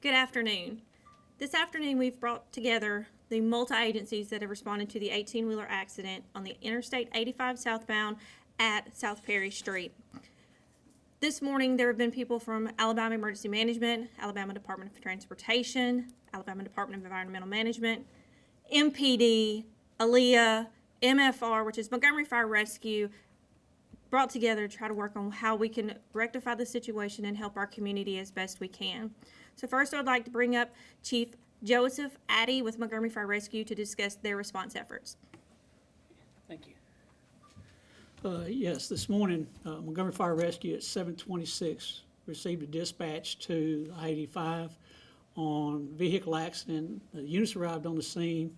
Good afternoon. This afternoon, we've brought together the multi-agencies that have responded to the 18-wheeler accident on the Interstate 85 southbound at South Perry Street. This morning, there have been people from Alabama Emergency Management, Alabama Department of Transportation, Alabama Department of Environmental Management, MPD, ALEA, MFR, which is Montgomery Fire Rescue, brought together to try to work on how we can rectify the situation and help our community as best we can. So first, I would like to bring up Chief Joseph Addy with Montgomery Fire Rescue to discuss their response efforts. Thank you. Yes, this morning, Montgomery Fire Rescue at 7:26 received a dispatch to I-85 on vehicle accident. The units arrived on the scene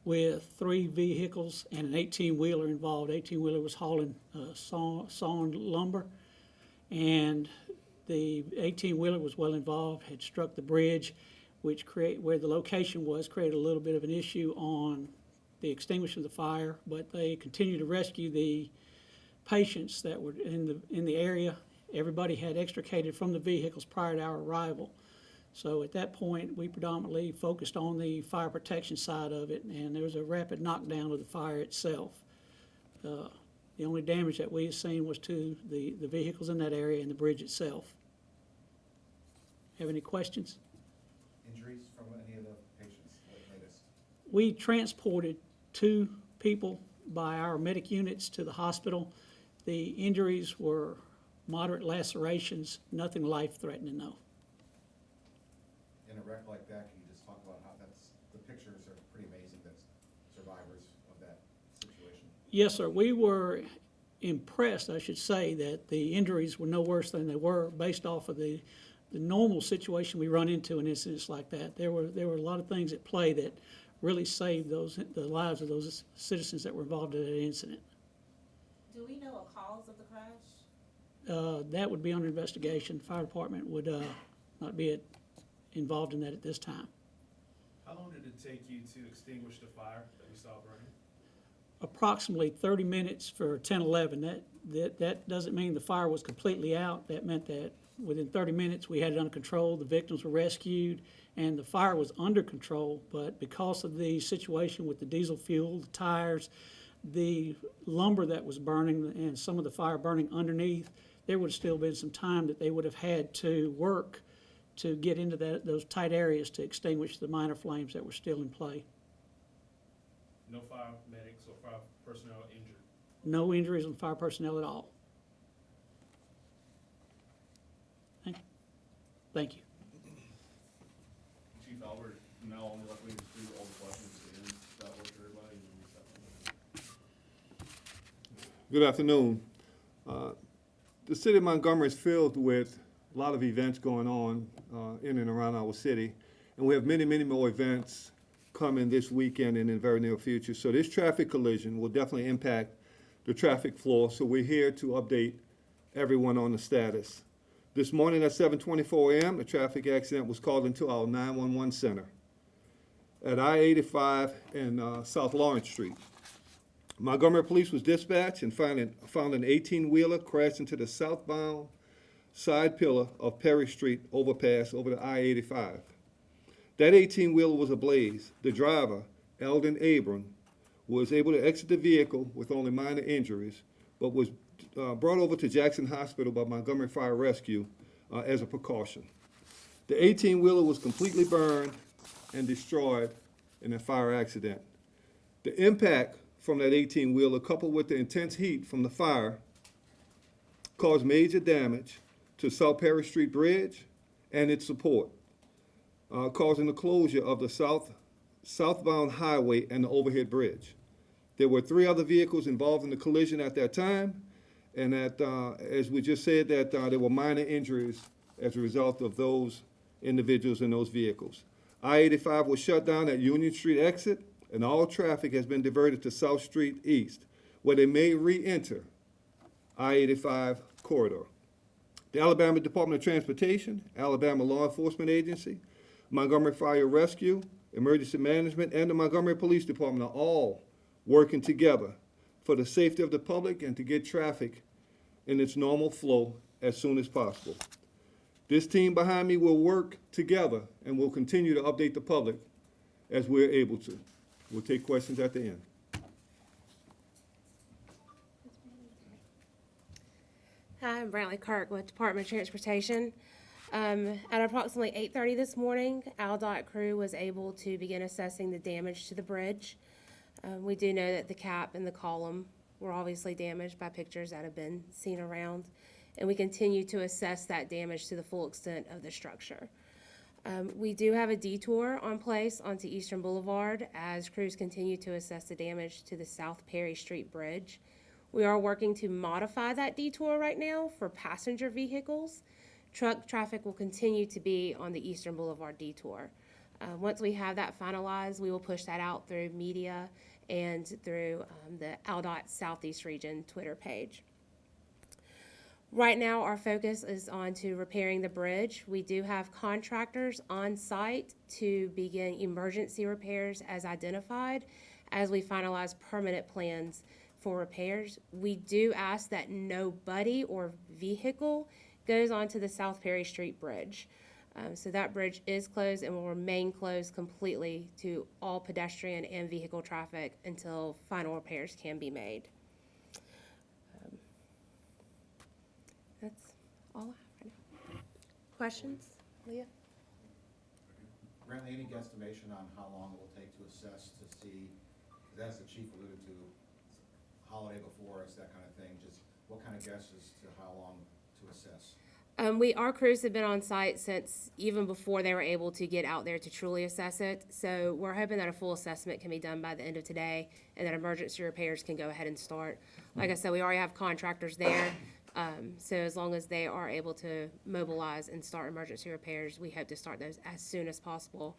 with 3 vehicles and an 18-wheeler involved. 18-wheeler was hauling sawn lumber, and the 18-wheeler was well involved, had struck the bridge, which where the location was, created a little bit of an issue on the extinguishing of the fire, but they continued to rescue the patients that were in the area. Everybody had extricated from the vehicles prior to our arrival. So at that point, we predominantly focused on the fire protection side of it, and there was a rapid knockdown of the fire itself. The only damage that we have seen was to the vehicles in that area and the bridge itself. Have any questions? Injuries from any of the patients latest? We transported 2 people by our medic units to the hospital. The injuries were moderate lacerations, nothing life-threatening though. In a wreck like that, can you just talk about how the pictures are pretty amazing, that survivors of that situation? Yes, sir. We were impressed, I should say, that the injuries were no worse than they were based off of the normal situation we run into in incidents like that. There were a lot of things at play that really saved the lives of those citizens that were involved in that incident. Do we know a cause of the crash? That would be under investigation. Fire department would not be involved in that at this time. How long did it take you to extinguish the fire that we saw burning? Approximately 30 minutes for 1011. That doesn't mean the fire was completely out. That meant that within 30 minutes we had it under control, the victims were rescued, and the fire was under control. But because of the situation with the diesel fuel, the tires, the lumber that was burning, and some of the fire burning underneath, there would have still been some time that they would have had to work to get into those tight areas to extinguish the minor flames that were still in play. No fire medics or fire personnel injured? No injuries on fire personnel at all. Thank you. Chief Albert, from now on, we're likely to do all the questions at the end. Does that work for everybody? Good afternoon. The city of Montgomery is filled with a lot of events going on in and around our city, and we have many, many more events coming this weekend and in the very near future. So this traffic collision will definitely impact the traffic flow, so we're here to update everyone on the status. This morning at 7:24 a.m., a traffic accident was called into our 911 center at I-85 and South Lawrence Street. Montgomery Police was dispatched and found an 18-wheeler crashed into the southbound side pillar of Perry Street overpass over the I-85. That 18-wheeler was ablaze. The driver, Eldon Abram, was able to exit the vehicle with only minor injuries, but was brought over to Jackson Hospital by Montgomery Fire Rescue as a precaution. The 18-wheeler was completely burned and destroyed in a fire accident. The impact from that 18-wheeler, coupled with the intense heat from the fire, caused major damage to South Perry Street Bridge and its support, causing the closure of the southbound highway and the overhead bridge. There were 3 other vehicles involved in the collision at that time, and that, as we just said, that there were minor injuries as a result of those individuals in those vehicles. I-85 was shut down at Union Street exit, and all traffic has been diverted to South Street East, where they may re-enter I-85 corridor. The Alabama Department of Transportation, Alabama Law Enforcement Agency, Montgomery Fire Rescue, Emergency Management, and the Montgomery Police Department are all working together for the safety of the public and to get traffic in its normal flow as soon as possible. This team behind me will work together and will continue to update the public as we're able to. We'll take questions at the end. Hi, I'm Brantley Kirk with Department of Transportation. At approximately 8:30 this morning, AlDOT crew was able to begin assessing the damage to the bridge. We do know that the cap and the column were obviously damaged by pictures that have been seen around, and we continue to assess that damage to the full extent of the structure. We do have a detour on place onto Eastern Boulevard as crews continue to assess the damage to the South Perry Street Bridge. We are working to modify that detour right now for passenger vehicles. Truck traffic will continue to be on the Eastern Boulevard detour. Once we have that finalized, we will push that out through media and through the AlDOT Southeast Region Twitter page. Right now, our focus is on to repairing the bridge. We do have contractors on site to begin emergency repairs as identified as we finalize permanent plans for repairs. We do ask that nobody or vehicle goes onto the South Perry Street Bridge. So that bridge is closed and will remain closed completely to all pedestrian and vehicle traffic until final repairs can be made. That's all I have right now. Questions, Leah? Brantley, any guesstimation on how long it will take to assess to see, 'cause as the chief alluded to, holiday before us, that kind of thing, just what kind of guess as to how long to assess? Our crews have been on site since even before they were able to get out there to truly assess it. So we're hoping that a full assessment can be done by the end of today and that emergency repairs can go ahead and start. Like I said, we already have contractors there. So as long as they are able to mobilize and start emergency repairs, we hope to start those as soon as possible.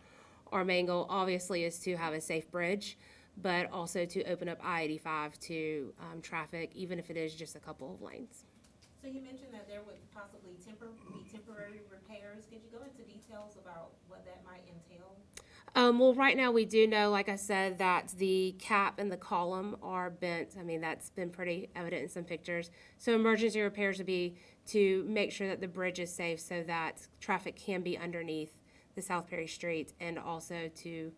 Our main goal obviously is to have a safe bridge, but also to open up I-85 to traffic, even if it is just a couple of lanes. So you mentioned that there would possibly be temporary repairs. Could you go into details about what that might entail? Well, right now we do know, like I said, that the cap and the column are bent. I mean, that's been pretty evident in some pictures. So emergency repairs would be to make sure that the bridge is safe so that traffic can be underneath the South Perry Street, and also to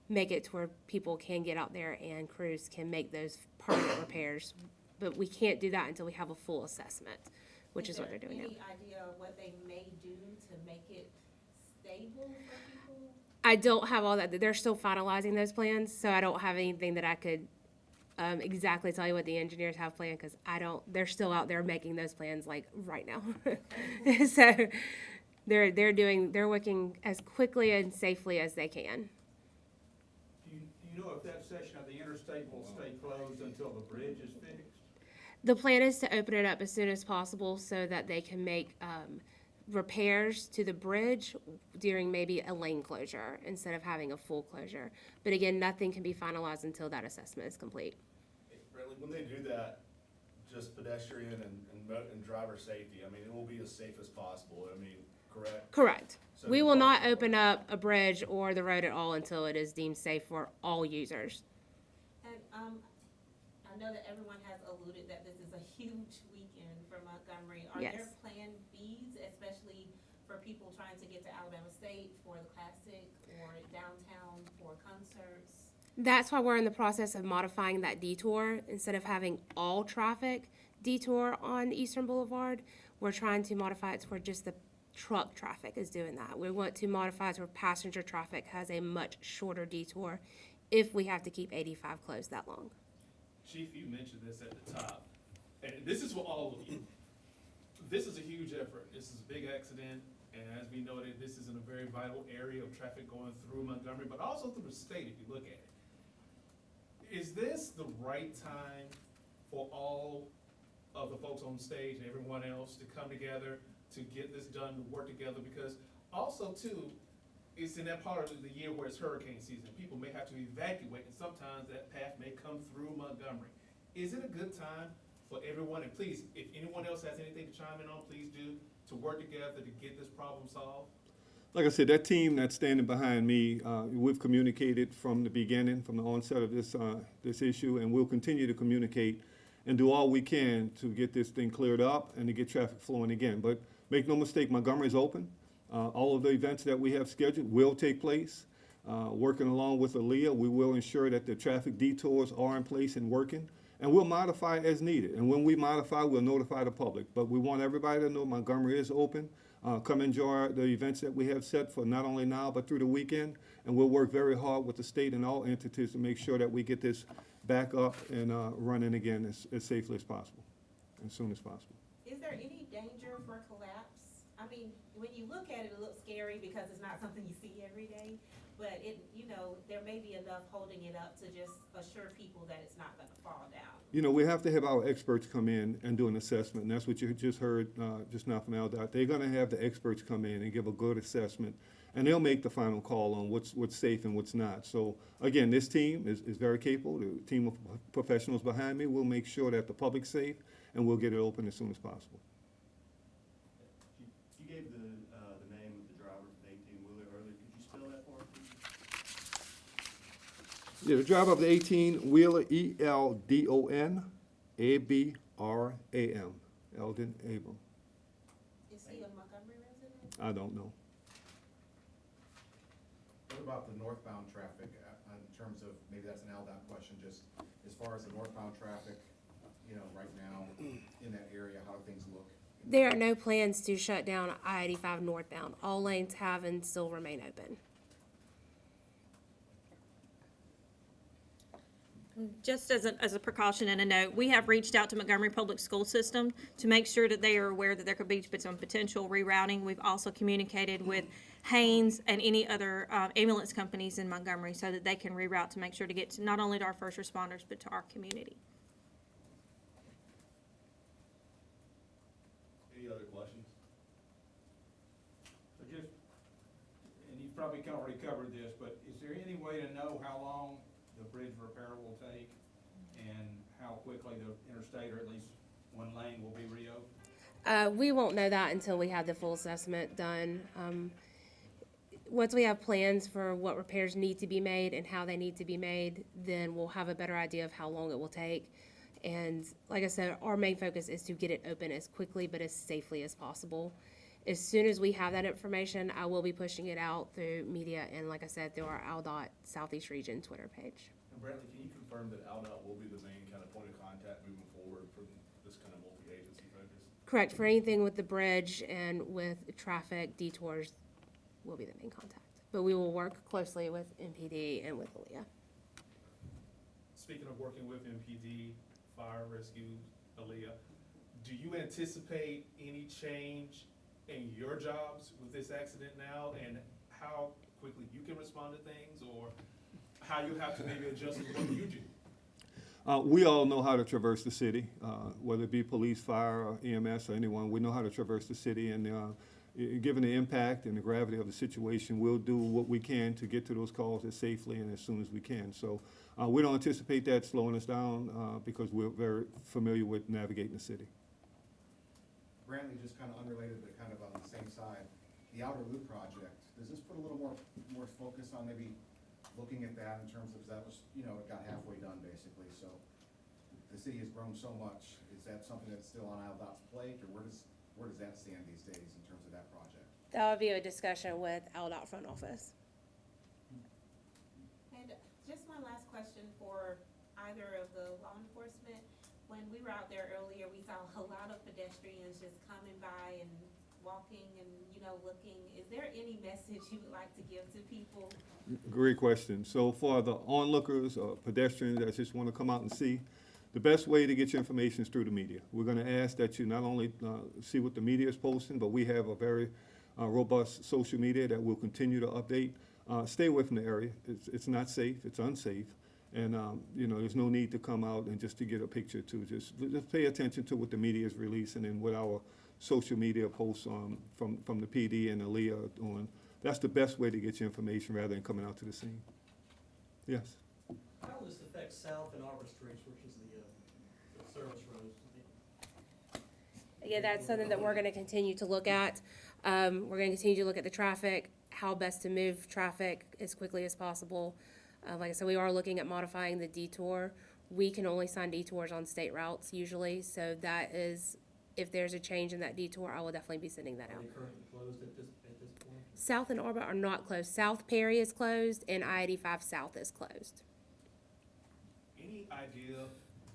make it to where people can get out there and crews can make those permanent repairs. But we can't do that until we have a full assessment, which is what they're doing now. Any idea what they may do to make it stable for people? I don't have all that. They're still finalizing those plans, so I don't have anything that I could exactly tell you what the engineers have planned, because I don't. They're still out there making those plans like right now. So they're working as quickly and safely as they can. Do you know if that section of the interstate will stay closed until the bridge is fixed? The plan is to open it up as soon as possible so that they can make repairs to the bridge during maybe a lane closure instead of having a full closure. But again, nothing can be finalized until that assessment is complete. Really, when they do that, just pedestrian and driver safety, I mean, it will be as safe as possible, I mean, correct? Correct. So We will not open up a bridge or the road at all until it is deemed safe for all users. And I know that everyone has alluded that this is a huge weekend for Montgomery. Are Yes. there plan Bs, especially for people trying to get to Alabama State for the Classic or downtown for concerts? That's why we're in the process of modifying that detour. Instead of having all traffic detour on Eastern Boulevard, we're trying to modify it to where just the truck traffic is doing that. We want to modify it to where passenger traffic has a much shorter detour if we have to keep 85 closed that long. Chief, you mentioned this at the top, and this is for all of you. This is a huge effort. This is a big accident, and as we noted, this is in a very vital area of traffic going through Montgomery, but also through the state if you look at it. Is this the right time for all of the folks on stage and everyone else to come together to get this done, to work together? Because also too, it's in that part of the year where it's hurricane season. People may have to evacuate, and sometimes that path may come through Montgomery. Is it a good time for everyone? And please, if anyone else has anything to chime in on, please do, to work together to get this problem solved. Like I said, that team that's standing behind me, we've communicated from the beginning, from the onset of this issue, and we'll continue to communicate and do all we can to get this thing cleared up and to get traffic flowing again. But Make no mistake, Montgomery is open. All of the events that we have scheduled will take place. Working along with Aaliyah, we will ensure that the traffic detours are in place and working, and we'll modify as needed. And when we modify, we'll notify the public. But we want everybody to know Montgomery is open. Come enjoy the events that we have set for not only now, but through the weekend. And we'll work very hard with the state and all entities to make sure that we get this back up and running again as safely as possible, as soon as possible. Is there any danger for collapse? I mean, when you look at it, it looks scary because it's not something you see every day. But it, you know, there may be enough holding it up to just assure people that it's not gonna fall down. You know, we have to have our experts come in and do an assessment, and that's what you just heard just now from AlDOT. They're gonna have the experts come in and give a good assessment, and they'll make the final call on what's safe and what's not. So, again, this team is very capable. The team of professionals behind me will make sure that the public's safe, and we'll get it open as soon as possible. You gave the name of the driver of the 18-wheeler earlier. Could you spell that for us, please? Yeah, the driver of the 18-wheeler, Eldon Abram, Eldon Abram. Is he a Montgomery resident? I don't know. What about the northbound traffic, in terms of, maybe that's an AlDOT question, just as far as the northbound traffic, you know, right now, in that area, how do things look? There are no plans to shut down I-85 northbound. All lanes have and still remain open. Just as a precaution and a note, we have reached out to Montgomery Public School System to make sure that they are aware that there could be some potential rerouting. We've also communicated with Haynes and any other ambulance companies in Montgomery so that they can reroute to make sure to get to not only to our first responders, but to our community. Any other questions? So just, and you probably already covered this, but is there any way to know how long the bridge repair will take and how quickly the interstate, or at least one lane, will be reopened? We won't know that until we have the full assessment done. Once we have plans for what repairs need to be made and how they need to be made, then we'll have a better idea of how long it will take. And like I said, our main focus is to get it open as quickly but as safely as possible. As soon as we have that information, I will be pushing it out through media and, like I said, through our AlDOT Southeast Region Twitter page. And Brantley, can you confirm that AlDOT will be the main kind of point of contact moving forward for this kind of multi-agency focus? Correct. For anything with the bridge and with traffic detours, will be the main contact. But we will work closely with MPD and with Aaliyah. Speaking of working with MPD, Fire Rescue, Aaliyah, do you anticipate any change in your jobs with this accident now, and how quickly you can respond to things, or how you have to maybe adjust to what you do? We all know how to traverse the city, whether it be police, fire, or EMS, or anyone. We know how to traverse the city, and given the impact and the gravity of the situation, we'll do what we can to get to those calls as safely and as soon as we can. So we don't anticipate that slowing us down because we're very familiar with navigating the city. Brantley, just kind of unrelated, but kind of on the same side, the outer loop project, does this put a little more focus on maybe looking at that in terms of, because that was, you know, it got halfway done basically, so the city has grown so much, is that something that's still on AlDOT's plate, or where does that stand these days in terms of that project? That would be a discussion with AlDOT front office. And just my last question for either of the law enforcement. When we were out there earlier, we saw a lot of pedestrians just coming by and walking and, you know, looking. Is there any message you would like to give to people? Great question. So for the onlookers or pedestrians that just want to come out and see, the best way to get your information is through the media. We're going to ask that you not only see what the media is posting, but we have a very robust social media that we'll continue to update. Stay away from the area. It's not safe. It's unsafe. And, you know, there's no need to come out and just to get a picture too. Just pay attention to what the media is releasing and what our social media posts from the PD and Aaliyah are doing. That's the best way to get your information rather than coming out to the scene. Yes? How will this affect South and Arbor Streets, which is the service roads? Yeah, that's something that we're gonna continue to look at. We're gonna continue to look at the traffic, how best to move traffic as quickly as possible. Like I said, we are looking at modifying the detour. We can only sign detours on state routes usually, so that is if there's a change in that detour, I will definitely be sending that Are out. they currently closed at this point? South and Arbor are not closed. South Perry is closed and I-85 South is closed. Any idea,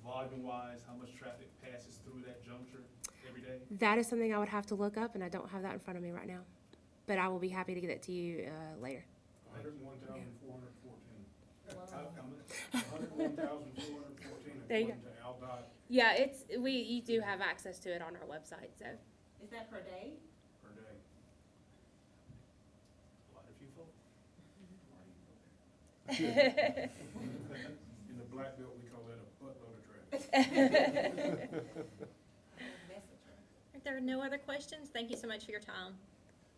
volume-wise, how much traffic passes through that juncture every day? That is something I would have to look up, and I don't have that in front of me right now. But I will be happy to get it to you later. 101,414. How much? There you go. according to AlDOT. Yeah, you do have access to it on our website, so. Is that per day? per day. Quite a few folks. In the Black Belt, we call that a buttload of traffic. Message. If there are no other questions, thank you so much for your time.